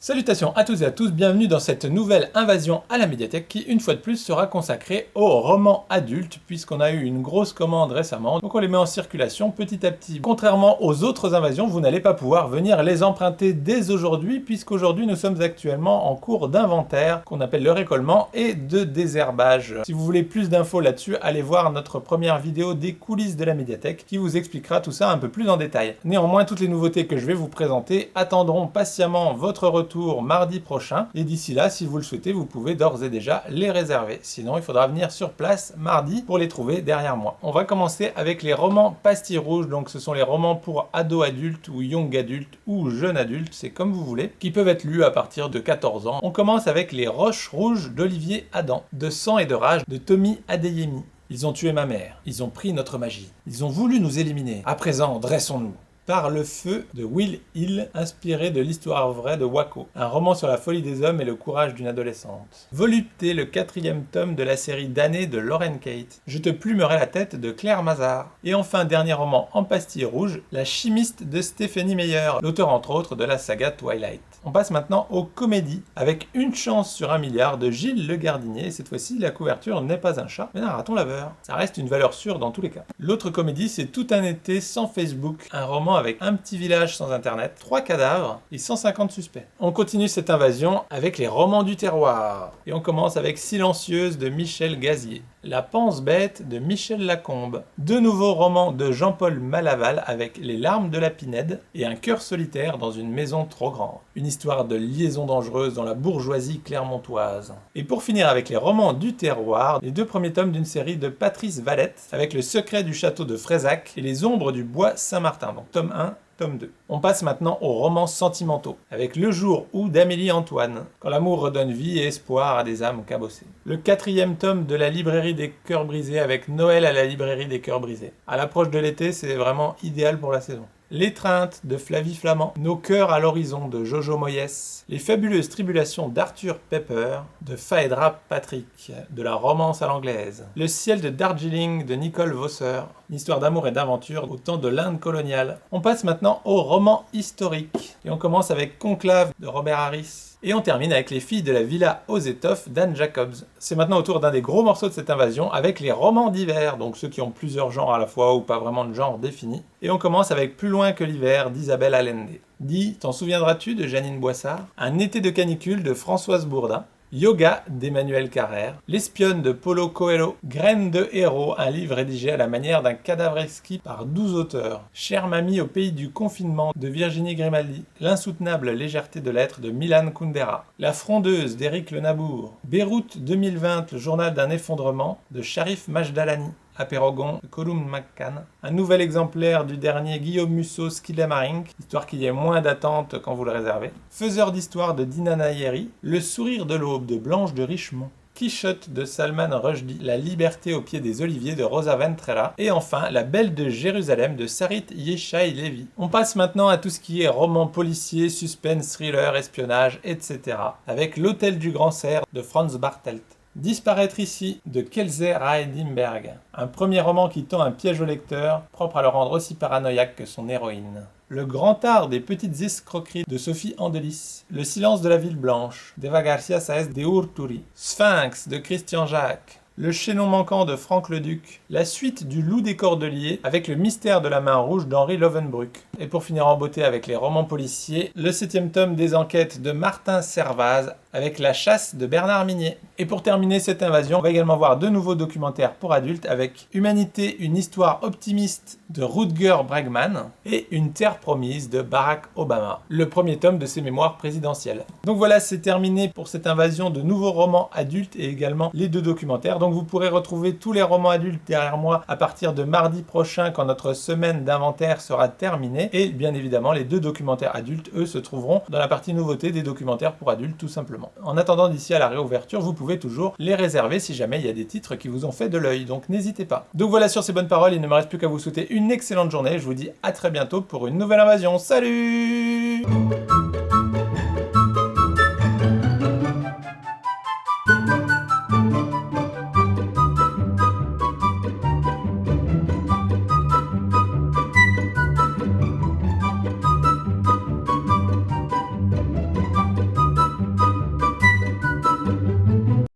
Salutations à toutes et à tous, bienvenue dans cette nouvelle invasion à la médiathèque qui, une fois de plus, sera consacrée aux romans adultes, puisqu'on a eu une grosse commande récemment, donc on les met en circulation petit à petit. Contrairement aux autres invasions, vous n'allez pas pouvoir venir les emprunter dès aujourd'hui, puisqu'aujourd'hui nous sommes actuellement en cours d'inventaire, qu'on appelle le récollement, et de désherbage. Si vous voulez plus d'infos là-dessus, allez voir notre première vidéo des coulisses de la médiathèque, qui vous expliquera tout ça un peu plus en détail. Néanmoins, toutes les nouveautés que je vais vous présenter attendront patiemment votre retour mardi prochain, et d'ici là, si vous le souhaitez, vous pouvez d'ores et déjà les réserver. Sinon, il faudra venir sur place mardi pour les trouver derrière moi. On va commencer avec les romans pastilles rouges, donc ce sont les romans pour ados adultes ou young adultes ou jeunes adultes, c'est comme vous voulez, qui peuvent être lus à partir de 14 ans. On commence avec Les Roches Rouges d'Olivier Adam, De sang et de rage de Tommy Adeyemi. Ils ont tué ma mère, ils ont pris notre magie, ils ont voulu nous éliminer. À présent, dressons-nous. Par le feu de Will Hill, inspiré de l'histoire vraie de Waco, un roman sur la folie des hommes et le courage d'une adolescente. Volupté, le 4e tome de la série damnée de Lauren Kate. Je te plumerai la tête de Claire Mazard. Et enfin, dernier roman en pastille rouge, La chimiste de Stephenie Meyer, l'auteur entre autres de la saga Twilight. On passe maintenant aux comédies, avec Une chance sur un milliard de Gilles Le Gardinier, et cette fois-ci la couverture n'est pas un chat, mais un raton laveur. Ça reste une valeur sûre dans tous les cas. L'autre comédie, c'est Tout un été sans Facebook, un roman avec un petit village sans internet, 3 cadavres et 150 suspects. On continue cette invasion avec les romans du terroir, et on commence avec Silencieuse de Michel Gazier, La panse bête de Michel Lacombe, 2 nouveaux romans de Jean-Paul Malaval avec Les larmes de la Pinède et Un cœur solitaire dans une maison trop grande. Une histoire de liaison dangereuse dans la bourgeoisie clermontoise. Et pour finir avec les romans du terroir, les 2 premiers tomes d'une série de Patrice Valette avec Le secret du château de Frézac et Les ombres du bois Saint-Martin, donc tome 1. Tome 2. On passe maintenant aux romans sentimentaux, avec Le jour où d'Amélie Antoine, quand l'amour redonne vie et espoir à des âmes cabossées. Le 4e tome de la librairie des cœurs brisés avec Noël à la librairie des cœurs brisés. À l'approche de l'été, c'est vraiment idéal pour la saison. L'étreinte de Flavie Flamand, Nos cœurs à l'horizon de Jojo Moyes, Les fabuleuses tribulations d'Arthur Pepper, de Phaedra Patrick, de la romance à l'anglaise, Le ciel de Darjeeling de Nicole Vosser, une histoire d'amour et d'aventure au temps de l'Inde coloniale. On passe maintenant aux romans historiques, et on commence avec Conclave de Robert Harris. Et on termine avec Les filles de la villa aux étoffes d'Anne Jacobs. C'est maintenant au tour d'un des gros morceaux de cette invasion avec les romans d'hiver, donc ceux qui ont plusieurs genres à la fois ou pas vraiment de genre défini. Et on commence avec Plus loin que l'hiver d'Isabelle Allende. T'en souviendras-tu de Janine Boissard, Un été de canicule de Françoise Bourdin, Yoga d'Emmanuel Carrère, L'espionne de Paulo Coelho, Graines de héros, un livre rédigé à la manière d'un cadavre exquis par 12 auteurs, Chère mamie au pays du confinement de Virginie Grimaldi, L'insoutenable légèreté de l'être de Milan Kundera, La frondeuse d'Éric Le Nabour, Beyrouth 2020, le journal d'un effondrement de Sharif Majdalani, Apérogon de Colum McCann, un nouvel exemplaire du dernier Guillaume Musso Skidamarinck, histoire qu'il y ait moins d'attente quand vous le réservez, Faiseur d'histoire de Dina Nayeri, Le sourire de l'aube de Blanche de Richemont, Quichotte de Salman Rushdie, La liberté au pied des oliviers de Rosa Ventrella, et enfin La belle de Jérusalem de Sarit Yeshai Levi. On passe maintenant à tout ce qui est roman policier, suspense, thriller, espionnage, etc. avec L'hôtel du Grand Cerf de Franz Bartelt. Disparaître ici de Kelsey Reidinberg, un premier roman qui tend un piège au lecteur, propre à le rendre aussi paranoïaque que son héroïne. Le grand art des petites escroqueries de Sophie Andelis, Le silence de la ville blanche d'Eva Garcia Sáez de Urturi, Sphinx de Christian Jacques, Le chaînon manquant de Franck Leduc, la suite du Loup des Cordeliers avec Le mystère de la main rouge d'Henri Lovenbruck. Et pour finir en beauté avec les romans policiers, le 7e tome des enquêtes de Martin Servaz avec La chasse de Bernard Minier. Et pour terminer cette invasion, on va également voir 2 nouveaux documentaires pour adultes avec Humanité, une histoire optimiste de Rutger Bregman et Une terre promise de Barack Obama, le premier tome de ses mémoires présidentielles. Donc voilà, c'est terminé pour cette invasion de nouveaux romans adultes et également les 2 documentaires. Donc vous pourrez retrouver tous les romans adultes derrière moi à partir de mardi prochain quand notre semaine d'inventaire sera terminée. Et bien évidemment, les 2 documentaires adultes, eux, se trouveront dans la partie nouveauté des documentaires pour adultes tout simplement. En attendant d'ici à la réouverture, vous pouvez toujours les réserver si jamais il y a des titres qui vous ont fait de l'œil, donc n'hésitez pas. Donc voilà, sur ces bonnes paroles, il ne me reste plus qu'à vous souhaiter une excellente journée. Je vous dis à très bientôt pour une nouvelle invasion. Salut!